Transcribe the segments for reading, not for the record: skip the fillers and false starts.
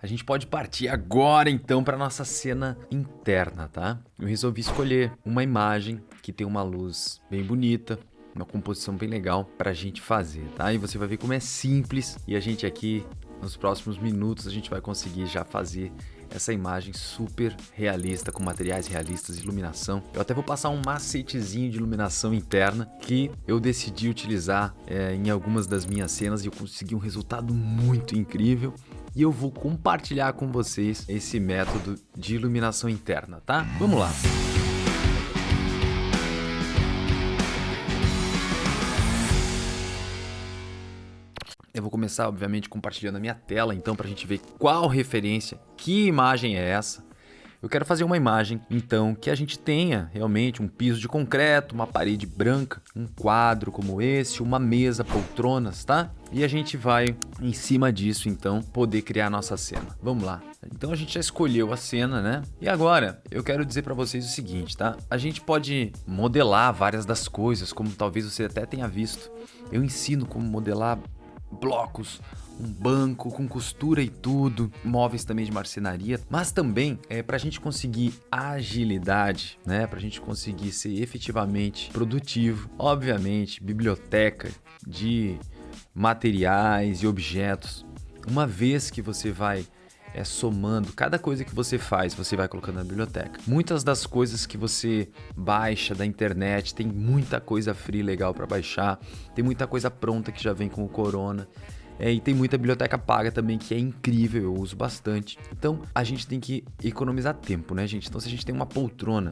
A gente pode partir agora então para nossa cena interna, tá? Eu resolvi escolher uma imagem que tem uma luz bem bonita, uma composição bem legal pra gente fazer, tá? E você vai ver como é simples e a gente aqui nos próximos minutos a gente vai conseguir já fazer essa imagem super realista, com materiais realistas, iluminação. Eu até vou passar um macetezinho de iluminação interna que eu decidi utilizar em algumas das minhas cenas e eu consegui um resultado muito incrível. E eu vou compartilhar com vocês esse método de iluminação interna, tá? Vamos lá! Eu vou começar, obviamente, compartilhando a minha tela, então, para a gente ver qual referência, que imagem é essa. Eu quero fazer uma imagem, então, que a gente tenha realmente um piso de concreto, uma parede branca, um quadro como esse, uma mesa, poltronas, tá? E a gente vai, em cima disso, então, poder criar a nossa cena. Vamos lá. Então, a gente já escolheu a cena, né? E agora, eu quero dizer para vocês o seguinte, tá? A gente pode modelar várias das coisas, como talvez você até tenha visto. Eu ensino como modelar blocos, um banco com costura e tudo, móveis também de marcenaria, mas também para a gente conseguir agilidade, né? Para a gente conseguir ser efetivamente produtivo, obviamente, biblioteca de materiais e objetos. Uma vez que você vai somando, cada coisa que você faz, você vai colocando na biblioteca. Muitas das coisas que você baixa da internet, tem muita coisa free legal para baixar, tem muita coisa pronta que já vem com o Corona. E tem muita biblioteca paga também que é incrível, eu uso bastante. Então a gente tem que economizar tempo, né, gente? Então se a gente tem uma poltrona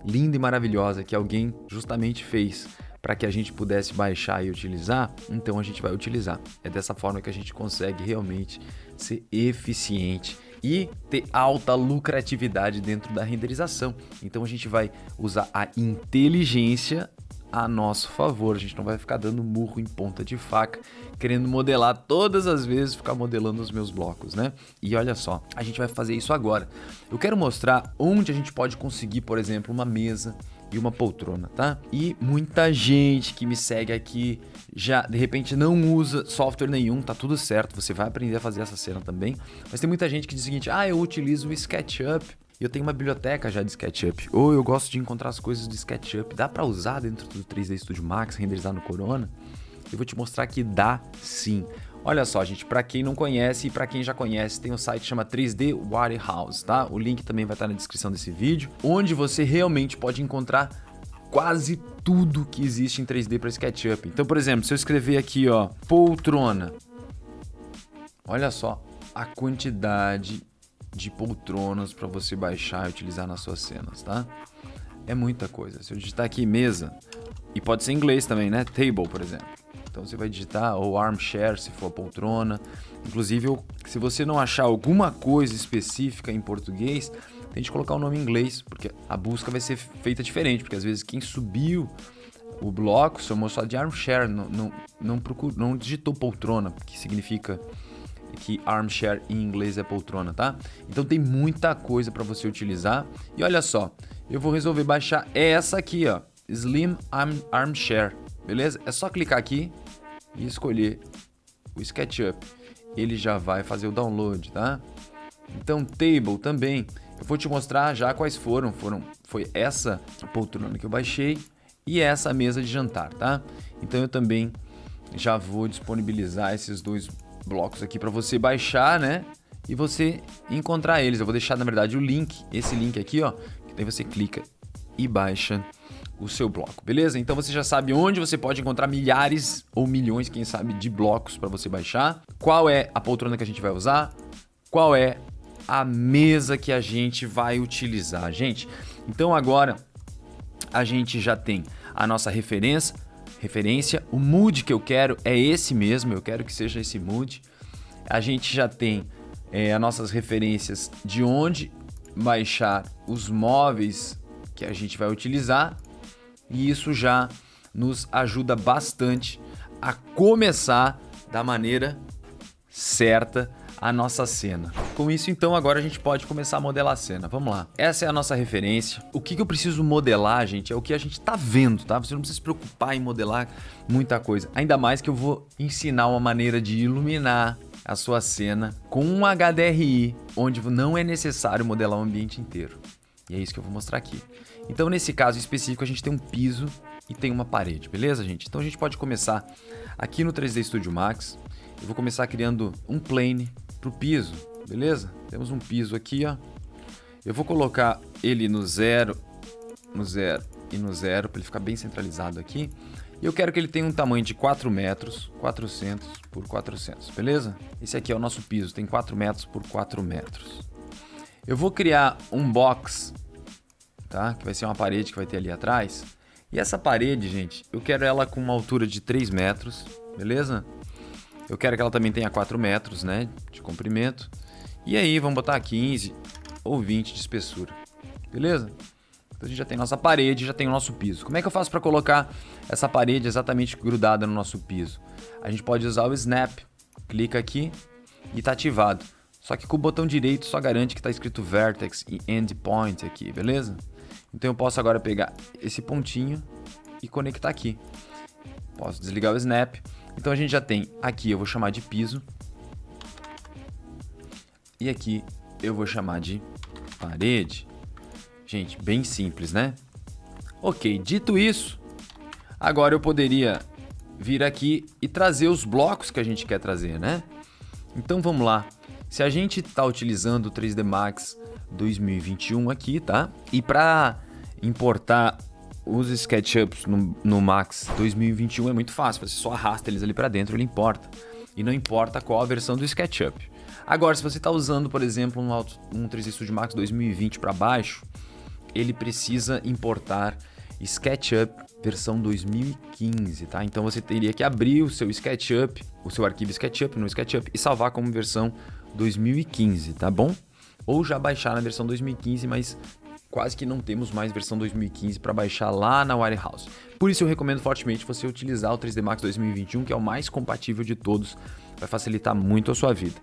linda e maravilhosa que alguém justamente fez para que a gente pudesse baixar e utilizar, então a gente vai utilizar. É dessa forma que a gente consegue realmente ser eficiente e ter alta lucratividade dentro da renderização. Então a gente vai usar a inteligência a nosso favor. A gente não vai ficar dando murro em ponta de faca, querendo modelar todas as vezes, ficar modelando os meus blocos, né? E olha só, a gente vai fazer isso agora. Eu quero mostrar onde a gente pode conseguir, por exemplo, uma mesa e uma poltrona, tá? E muita gente que me segue aqui já, de repente, não usa software nenhum, tá tudo certo, você vai aprender a fazer essa cena também. Mas tem muita gente que diz o seguinte, eu utilizo o SketchUp, eu tenho uma biblioteca já de SketchUp, ou eu gosto de encontrar as coisas do SketchUp, dá para usar dentro do 3D Studio Max, renderizar no Corona? Eu vou te mostrar que dá sim. Olha só, gente, para quem não conhece e para quem já conhece, tem um site que chama 3D Warehouse, tá? O link também vai estar na descrição desse vídeo, onde você realmente pode encontrar quase tudo que existe em 3D para SketchUp. Então, por exemplo, se eu escrever aqui, ó, poltrona, olha só a quantidade de poltronas para você baixar e utilizar nas suas cenas, tá? É muita coisa. Se eu digitar aqui mesa, e pode ser em inglês também, né? Table, por exemplo. Então você vai digitar ou armchair se for poltrona. Inclusive, se você não achar alguma coisa específica em português, tente colocar o nome em inglês, porque a busca vai ser feita diferente, porque às vezes quem subiu o bloco chamou só de armchair, não digitou poltrona, que significa que armchair em inglês é poltrona, tá? Então tem muita coisa para você utilizar. E olha só, eu vou resolver baixar essa aqui, ó, Slim Armchair, beleza? É só clicar aqui e escolher o SketchUp. Ele já vai fazer o download, tá? Então Table também, eu vou te mostrar já quais foi essa poltrona que eu baixei e essa mesa de jantar, tá? Então eu também já vou disponibilizar esses dois blocos aqui para você baixar, né? E você encontrar eles. Eu vou deixar, na verdade, o link, esse link aqui, ó, que daí você clica e baixa o seu bloco, beleza? Então você já sabe onde você pode encontrar milhares ou milhões, quem sabe, de blocos para você baixar. Qual é a poltrona que a gente vai usar? Qual é a mesa que a gente vai utilizar, gente? Então agora a gente já tem a nossa referência, o mood que eu quero é esse mesmo, eu quero que seja esse mood. A gente já tem as nossas referências de onde baixar os móveis que a gente vai utilizar e isso já nos ajuda bastante a começar da maneira certa a nossa cena. Com isso, então, agora a gente pode começar a modelar a cena. Vamos lá. Essa é a nossa referência. O que eu preciso modelar, gente, é o que a gente tá vendo, tá? Você não precisa se preocupar em modelar muita coisa. Ainda mais que eu vou ensinar uma maneira de iluminar a sua cena com um HDRI, onde não é necessário modelar o ambiente inteiro. E é isso que eu vou mostrar aqui. Então, nesse caso específico, a gente tem um piso e tem uma parede, beleza, gente? Então, a gente pode começar aqui no 3D Studio Max. Eu vou começar criando um plane pro piso, beleza? Temos um piso aqui, ó. Eu vou colocar ele no 0 e no 0, para ele ficar bem centralizado aqui. E eu quero que ele tenha um tamanho de 4 metros, 400 por 400, beleza? Esse aqui é o nosso piso, tem 4 metros por 4 metros. Eu vou criar um box, tá? Que vai ser uma parede que vai ter ali atrás. E essa parede, gente, eu quero ela com uma altura de 3 metros, beleza? Eu quero que ela também tenha 4 metros, né, de comprimento. E aí, vamos botar 15 ou 20 de espessura, beleza? Então a gente já tem nossa parede, já tem o nosso piso. Como é que eu faço para colocar essa parede exatamente grudada no nosso piso? A gente pode usar o Snap. Clica aqui e está ativado. Só que com o botão direito só garante que está escrito Vertex e Endpoint aqui, beleza? Então eu posso agora pegar esse pontinho e conectar aqui. Posso desligar o Snap. Então a gente já tem aqui, eu vou chamar de piso. E aqui eu vou chamar de parede. Gente, bem simples, né? Ok, dito isso, agora eu poderia vir aqui e trazer os blocos que a gente quer trazer, né? Então vamos lá. Se a gente está utilizando o 3D Max 2021 aqui, tá? E para importar os SketchUps no Max 2021 é muito fácil. Você só arrasta eles ali para dentro, ele importa. E não importa qual a versão do SketchUp. Agora, se você está usando, por exemplo, um 3D Studio Max 2020 para baixo, ele precisa importar SketchUp versão 2015, tá? Então você teria que abrir o seu SketchUp, o seu arquivo SketchUp no SketchUp e salvar como versão 2015, tá bom? Ou já baixar na versão 2015, mas quase que não temos mais versão 2015 para baixar lá na Warehouse. Por isso eu recomendo fortemente você utilizar o 3D Max 2021, que é o mais compatível de todos, vai facilitar muito a sua vida.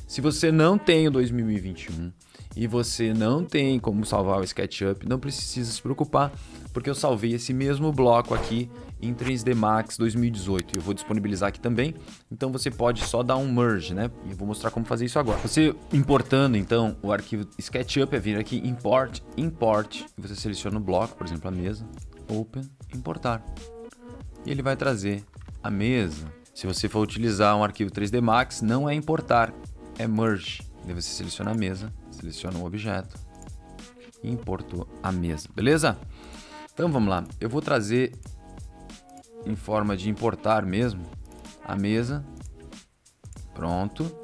Se você não tem o 2021 e você não tem como salvar o SketchUp, não precisa se preocupar, porque eu salvei esse mesmo bloco aqui em 3D Max 2018 e eu vou disponibilizar aqui também. Então você pode só dar um merge, né? E eu vou mostrar como fazer isso agora. Você importando então o arquivo SketchUp, é vir aqui Import, Import, e você seleciona o bloco, por exemplo a mesa, Open, Importar. E ele vai trazer a mesa. Se você for utilizar um arquivo 3D Max, não é importar, é merge. Daí você seleciona a mesa, seleciona um objeto e importou a mesa, beleza? Então vamos lá, eu vou trazer em forma de importar mesmo a mesa, pronto,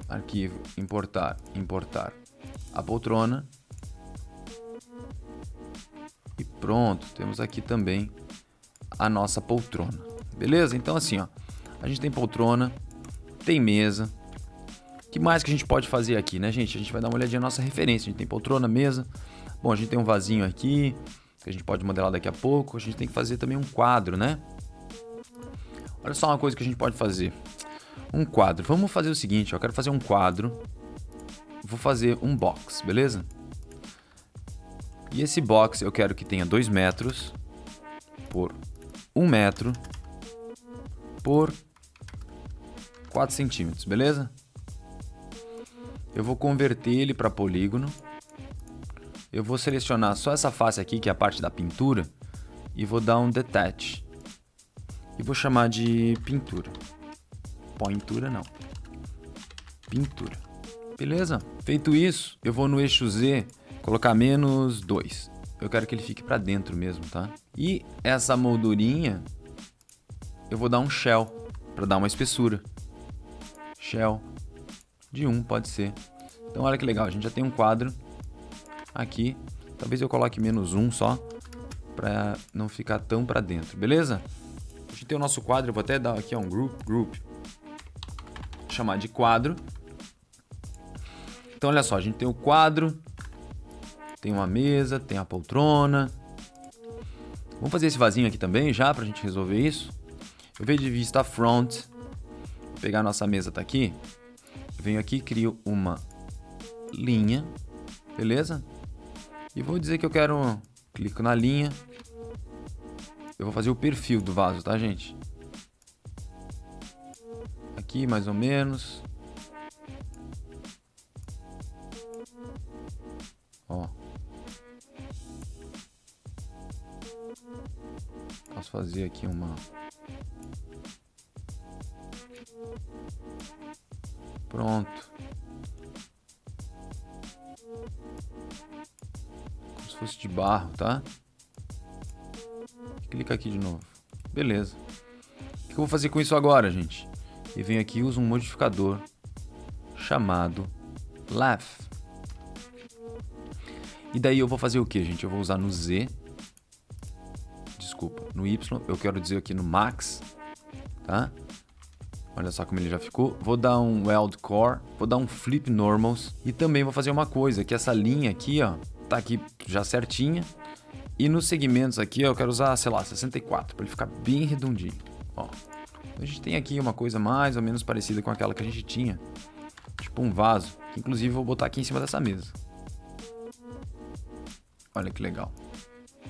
arquivo importar, importar a poltrona e pronto, temos aqui também a nossa poltrona, beleza? Então assim, ó, a gente tem poltrona, tem mesa. O que mais que a gente pode fazer aqui, né, gente? A gente vai dar uma olhadinha na nossa referência. A gente tem poltrona, mesa. Bom, a gente tem um vasinho aqui, que a gente pode modelar daqui a pouco. A gente tem que fazer também um quadro, né? Olha só uma coisa que a gente pode fazer. Um quadro. Vamos fazer o seguinte, ó. Eu quero fazer um quadro. Vou fazer um box, beleza? E esse box eu quero que tenha 2 metros por 1 metro por 4 centímetros, beleza? Eu vou converter ele para polígono. Eu vou selecionar só essa face aqui, que é a parte da pintura, e vou dar um detach. E vou chamar de pintura. Pintura não. Pintura. Beleza? Feito isso, eu vou no eixo Z colocar -2. Eu quero que ele fique para dentro mesmo, tá? E essa moldurinha, eu vou dar um shell para dar uma espessura. Shell de 1 pode ser. Então olha que legal, a gente já tem um quadro aqui. Talvez eu coloque -1 só, para não ficar tão para dentro, beleza? A gente tem o nosso quadro, eu vou até dar aqui um group, chamar de quadro. Então olha só, a gente tem o quadro, tem uma mesa, tem a poltrona. Vamos fazer esse vasinho aqui também já pra gente resolver isso. Eu vejo de vista front, vou pegar a nossa mesa, tá aqui. Venho aqui, crio uma linha, beleza? E vou dizer que eu quero... Clico na linha. Eu vou fazer o perfil do vaso, tá, gente? Aqui, mais ou menos. Ó. Posso fazer aqui uma... Pronto. Como se fosse de barro, tá? Clica aqui de novo. Beleza. O que eu vou fazer com isso agora, gente? Eu venho aqui e uso um modificador chamado Laugh. E daí eu vou fazer o que, gente? Eu vou usar no Z. Desculpa, no Y. Eu quero dizer aqui no Max. Tá? Olha só como ele já ficou. Vou dar um Weld Core. Vou dar um Flip Normals. E também vou fazer uma coisa. Que essa linha aqui, ó. Tá aqui já certinha. E nos segmentos aqui, ó, eu quero usar, sei lá, 64. Pra ele ficar bem redondinho. Ó. A gente tem aqui uma coisa mais ou menos parecida com aquela que a gente tinha. Tipo um vaso. Que inclusive eu vou botar aqui em cima dessa mesa. Olha que legal.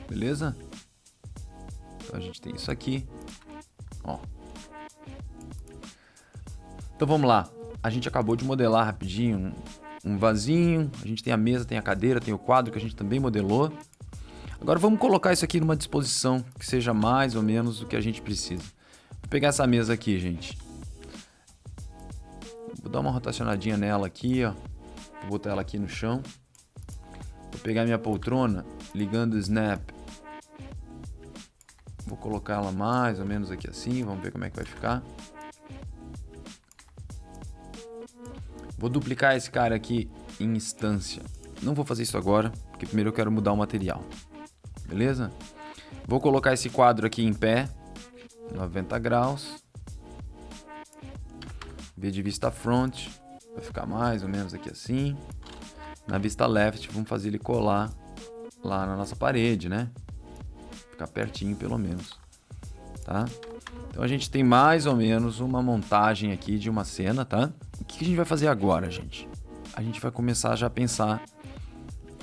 Beleza? Então a gente tem isso aqui. Ó. Então vamos lá. A gente acabou de modelar rapidinho um vasinho. A gente tem a mesa, tem a cadeira, tem o quadro que a gente também modelou. Agora vamos colocar isso aqui numa disposição que seja mais ou menos o que a gente precisa. Vou pegar essa mesa aqui, gente. Vou dar uma rotacionadinha nela aqui, ó. Vou botar ela aqui no chão. Vou pegar minha poltrona, ligando o snap. Vou colocar ela mais ou menos aqui assim. Vamos ver como é que vai ficar. Vou duplicar esse cara aqui em instância. Não vou fazer isso agora, porque primeiro eu quero mudar o material. Beleza? Vou colocar esse quadro aqui em pé. 90 graus. V de vista front. Vai ficar mais ou menos aqui assim. Na vista left, vamos fazer ele colar lá na nossa parede, né? Ficar pertinho pelo menos. Tá? Então a gente tem mais ou menos uma montagem aqui de uma cena, tá? O que a gente vai fazer agora, gente? A gente vai começar já a pensar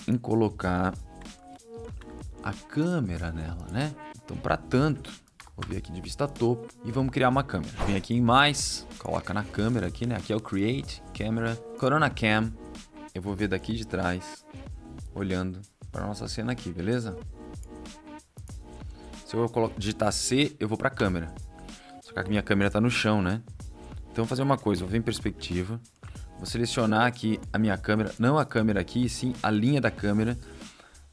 em colocar a câmera nela, né? Então, para tanto, vou vir aqui de vista topo e vamos criar uma câmera. Vem aqui em mais, coloca na câmera aqui, né? Aqui é o Create, Camera, Corona Cam. Eu vou ver daqui de trás, olhando para nossa cena aqui, beleza? Se eu digitar C, eu vou para a câmera. Só que a minha câmera está no chão, né? Então, vou fazer uma coisa, vou vir em perspectiva. Vou selecionar aqui a minha câmera, não a câmera aqui, sim a linha da câmera.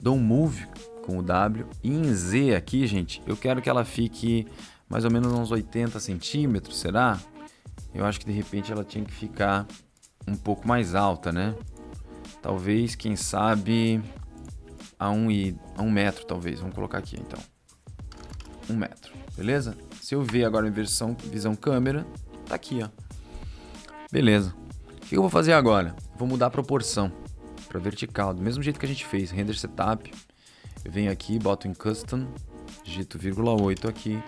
Dou um Move com o W. E em Z aqui, gente, eu quero que ela fique mais ou menos uns 80 centímetros, será? Eu acho que de repente ela tinha que ficar um pouco mais alta, né? Talvez, quem sabe, a um metro, talvez. Vamos colocar aqui, então. 1 metro, beleza? Se eu ver agora em visão câmera, tá aqui, ó. Beleza. O que eu vou fazer agora? Vou mudar a proporção para vertical, do mesmo jeito que a gente fez. Render Setup. Eu venho aqui, boto em Custom, digito 0,8 aqui,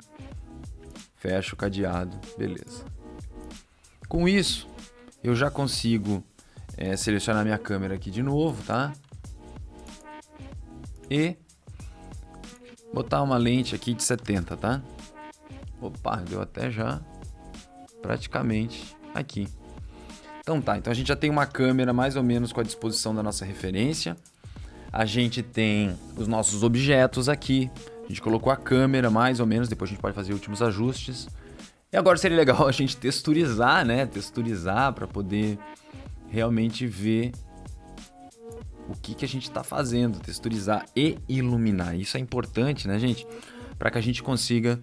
fecho o cadeado, beleza. Com isso, eu já consigo selecionar minha câmera aqui de novo, tá? E botar uma lente aqui de 70, tá? Opa, deu até já praticamente aqui. Então tá, então a gente já tem uma câmera mais ou menos com a disposição da nossa referência. A gente tem os nossos objetos aqui. A gente colocou a câmera mais ou menos, depois a gente pode fazer últimos ajustes. E agora seria legal a gente texturizar, né? Texturizar para poder realmente ver o que a gente está fazendo. Texturizar e iluminar. Isso é importante, né, gente? Para que a gente consiga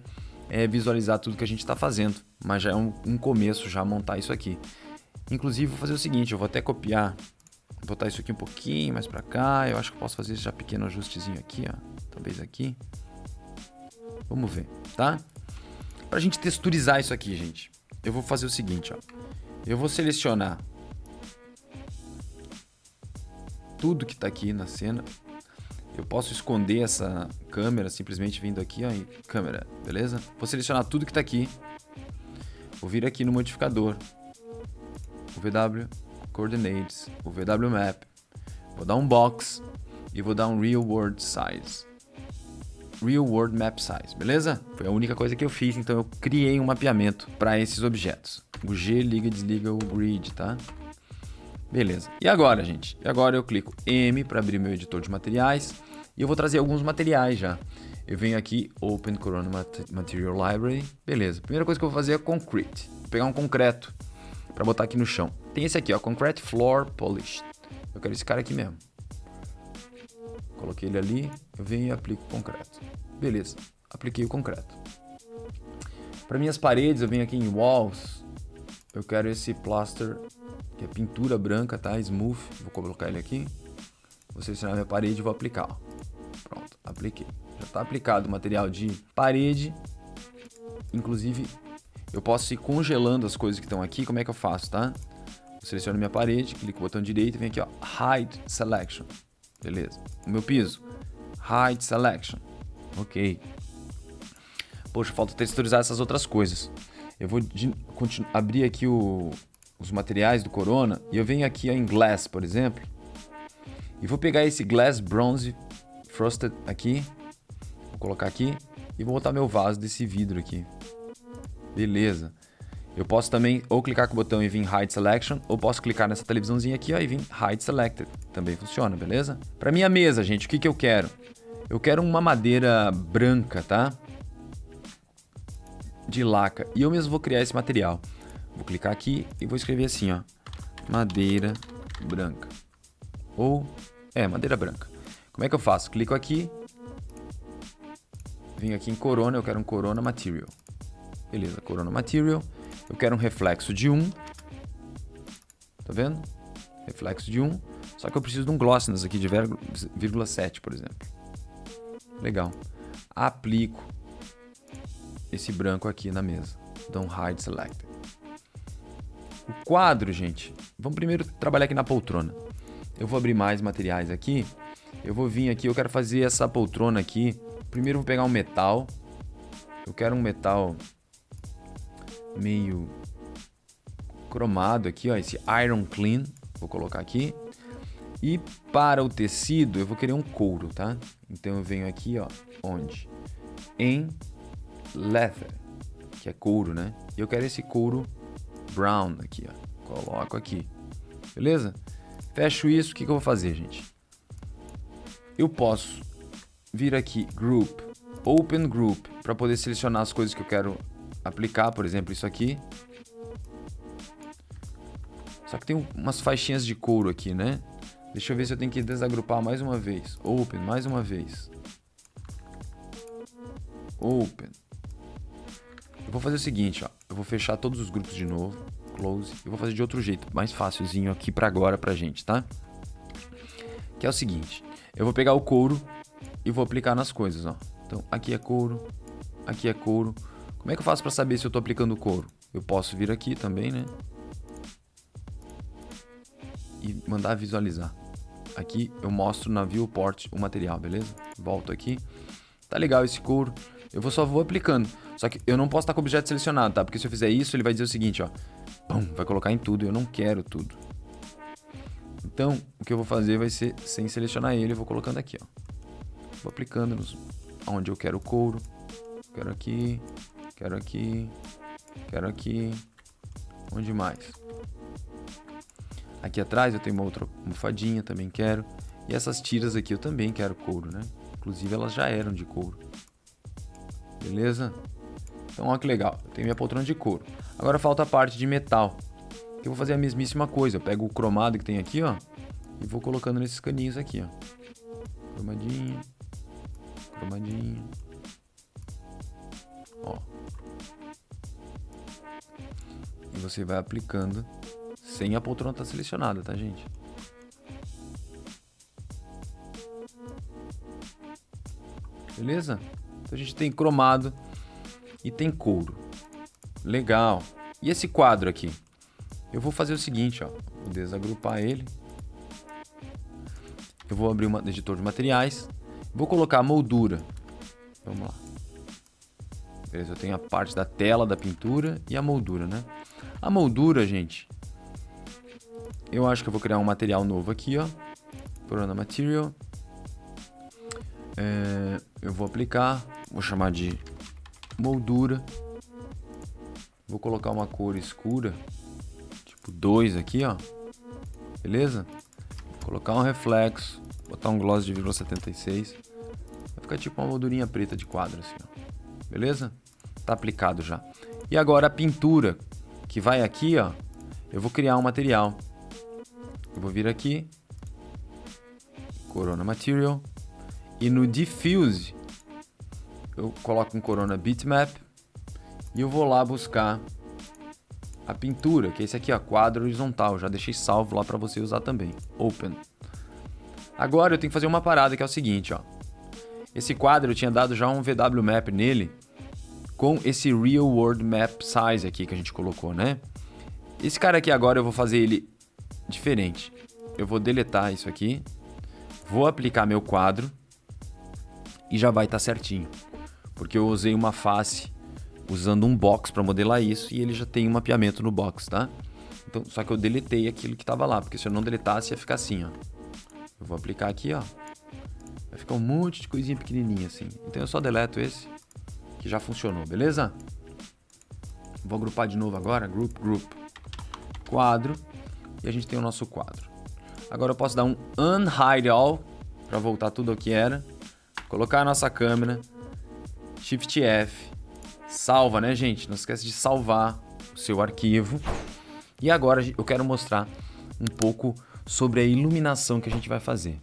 visualizar tudo que a gente está fazendo. Mas já é um começo já montar isso aqui. Inclusive, vou fazer o seguinte, eu vou até copiar, botar isso aqui um pouquinho mais pra cá. Eu acho que eu posso fazer já pequeno ajustezinho aqui, ó. Talvez aqui. Vamos ver, tá? Pra gente texturizar isso aqui, gente, eu vou fazer o seguinte, ó. Eu vou selecionar tudo que tá aqui na cena. Eu posso esconder essa câmera simplesmente vindo aqui, ó, em câmera, beleza? Vou selecionar tudo que tá aqui. Vou vir aqui no modificador. o VW Coordinates, o VW Map, vou dar um box e vou dar um Real World Size. Real World Map Size, beleza? Foi a única coisa que eu fiz, então eu criei um mapeamento para esses objetos. O G liga e desliga o grid, tá? Beleza. E agora, gente? E agora eu clico M para abrir meu editor de materiais e eu vou trazer alguns materiais já. Eu venho aqui, Open Corona Material Library. Beleza. Primeira coisa que eu vou fazer é Concrete. Vou pegar um concreto para botar aqui no chão. Tem esse aqui, ó, Concrete Floor Polish. Eu quero esse cara aqui mesmo. Coloquei ele ali, eu venho e aplico o concreto. Beleza, apliquei o concreto. Para minhas paredes, eu venho aqui em Walls. Eu quero esse plaster, que é pintura branca, tá? Smooth. Vou colocar ele aqui. Vou selecionar minha parede e vou aplicar. Ó. Pronto, apliquei. Já está aplicado o material de parede. Inclusive, eu posso ir congelando as coisas que estão aqui. Como é que eu faço, tá? Eu seleciono minha parede, clico no botão direito e venho aqui, ó, Hide Selection. Beleza. O meu piso, Hide Selection. Ok. Poxa, falta texturizar essas outras coisas. Eu vou abrir aqui os materiais do Corona e eu venho aqui ó, em Glass, por exemplo. E vou pegar esse Glass Bronze Frosted aqui. Vou colocar aqui e vou botar meu vaso desse vidro aqui. Beleza. Eu posso também ou clicar com o botão e vir Hide Selection, ou posso clicar nessa televisãozinha aqui ó, e vir Hide Selected. Também funciona, beleza? Para minha mesa, gente, o que eu quero? Eu quero uma madeira branca, tá? De laca. E eu mesmo vou criar esse material. Vou clicar aqui e vou escrever assim, ó. Madeira branca. Ou, madeira branca. Como é que eu faço? Clico aqui. Venho aqui em Corona, eu quero um Corona Material. Beleza, Corona Material. Eu quero um reflexo de 1. Tá vendo? Reflexo de 1. Só que eu preciso de um glossiness aqui de 0,7, por exemplo. Legal. Aplico esse branco aqui na mesa. Dou um Hide Select. O quadro, gente. Vamos primeiro trabalhar aqui na poltrona. Eu vou abrir mais materiais aqui. Eu vou vir aqui, eu quero fazer essa poltrona aqui. Primeiro eu vou pegar um metal. Eu quero um metal meio cromado aqui, ó, esse Iron Clean, vou colocar aqui. E para o tecido, eu vou querer um couro, tá? Então eu venho aqui, ó, onde? Em Leather, que é couro, né? E eu quero esse couro brown aqui, ó. Coloco aqui. Beleza? Fecho isso, o que eu vou fazer, gente? Eu posso vir aqui, Group, Open Group, para poder selecionar as coisas que eu quero aplicar, por exemplo, isso aqui. Só que tem umas faixinhas de couro aqui, né? Deixa eu ver se eu tenho que desagrupar mais uma vez. Open, mais uma vez. Open. Eu vou fazer o seguinte, ó. Eu vou fechar todos os grupos de novo. Close. Eu vou fazer de outro jeito, mais facilzinho aqui pra agora pra gente, tá? Que é o seguinte. Eu vou pegar o couro e vou aplicar nas coisas, ó. Então, aqui é couro. Aqui é couro. Como é que eu faço para saber se eu estou aplicando couro? Eu posso vir aqui também, né? E mandar visualizar. Aqui eu mostro na viewport o material, beleza? Volto aqui. Tá legal esse couro. Eu só vou aplicando. Só que eu não posso estar com o objeto selecionado, tá? Porque se eu fizer isso, ele vai dizer o seguinte, ó. Pum, vai colocar em tudo. Eu não quero tudo. Então, o que eu vou fazer vai ser, sem selecionar ele, eu vou colocando aqui, ó. Vou aplicando onde eu quero o couro. Quero aqui. Quero aqui, quero aqui, onde mais? Aqui atrás eu tenho uma outra almofadinha, também quero. E essas tiras aqui eu também quero couro, né? Inclusive elas já eram de couro. Beleza? Então olha que legal, eu tenho minha poltrona de couro. Agora falta a parte de metal. Que eu vou fazer a mesmíssima coisa. Eu pego o cromado que tem aqui, ó. E vou colocando nesses caninhos aqui, ó. Cromadinho. Cromadinho. Ó. E você vai aplicando sem a poltrona estar selecionada, tá, gente? Beleza? Então a gente tem cromado e tem couro. Legal. E esse quadro aqui? Eu vou fazer o seguinte, ó. Vou desagrupar ele. Eu vou abrir um editor de materiais. Vou colocar a moldura. Vamos lá. Beleza, eu tenho a parte da tela da pintura e a moldura, né? A moldura, gente, Eu acho que eu vou criar um material novo aqui, ó. Corona Material. Eu vou aplicar, vou chamar de moldura. Vou colocar uma cor escura, tipo 2 aqui, ó. Beleza? Vou colocar um reflexo, botar um gloss de 0,76. Vai ficar tipo uma moldurinha preta de quadro, assim, ó. Beleza? Tá aplicado já. E agora a pintura, que vai aqui, ó. Eu vou criar um material. Eu vou vir aqui, Corona Material, e no Diffuse eu coloco um Corona Bitmap e eu vou lá buscar a pintura, que é esse aqui, ó, quadro horizontal. Já deixei salvo lá para você usar também. Open. Agora eu tenho que fazer uma parada que é o seguinte, ó. Esse quadro eu tinha dado já um VW Map nele com esse Real World Map Size aqui que a gente colocou, né? Esse cara aqui agora eu vou fazer ele diferente. Eu vou deletar isso aqui, vou aplicar meu quadro e já vai estar certinho. Porque eu usei uma face usando um box para modelar isso e ele já tem um mapeamento no box, tá? Então, só que eu deletei aquilo que estava lá, porque se eu não deletasse ia ficar assim, ó. Eu vou aplicar aqui, ó. Vai ficar um monte de coisinha pequenininha assim. Então eu só deleto esse, que já funcionou, beleza? Vou agrupar de novo agora, group, quadro, e a gente tem o nosso quadro. Agora eu posso dar um Unhide All, para voltar tudo ao que era. Colocar a nossa câmera, Shift F, salva, né, gente? Não esquece de salvar o seu arquivo. E agora eu quero mostrar um pouco sobre a iluminação que a gente vai fazer.